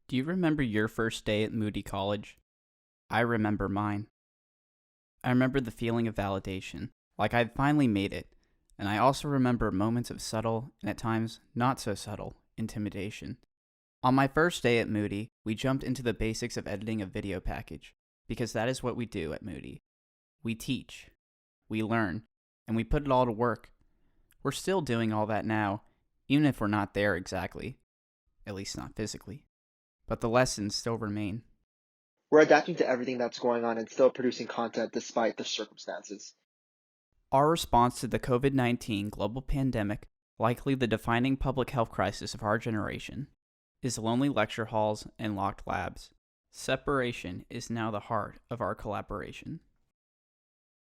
Do you remember your first day at Moody College? I remember mine. I remember the feeling of validation, like I'd finally made it, and I also remember moments of subtle, and at times not so subtle, intimidation. On my first day at Moody, we jumped into the basics of editing a video package, because that is what we do at Moody. We teach, we learn, and we put it all to work. We're still doing all that now, even if we're not there exactly, at least not physically. But the lessons still remain. We're adapting to everything that's going on and still producing content despite the circumstances. Our response to the COVID-19 global pandemic, likely the defining public health crisis of our generation, is lonely lecture halls and locked labs. Separation is now the heart of our collaboration.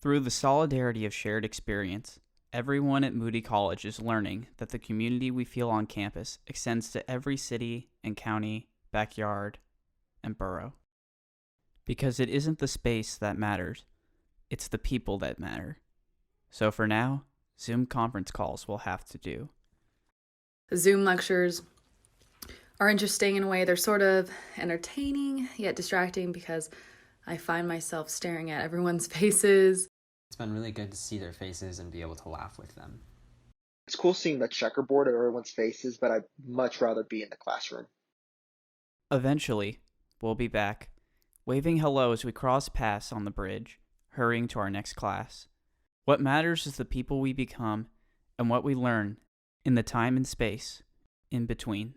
Through the solidarity of shared experience, everyone at Moody College is learning that the community we feel on campus extends to every city and county, backyard, and borough. Because it isn't the space that matters, it's the people that matter. So for now, Zoom conference calls will have to do. Zoom lectures are interesting in a way. They're sort of entertaining yet distracting because I find myself staring at everyone's faces. It's been really good to see their faces and be able to laugh with them. It's cool seeing the checkerboard of everyone's faces, but I'd much rather be in the classroom. Eventually, we'll be back, waving hello as we cross paths on the bridge, hurrying to our next class. What matters is the people we become and what we learn in the time and space in between.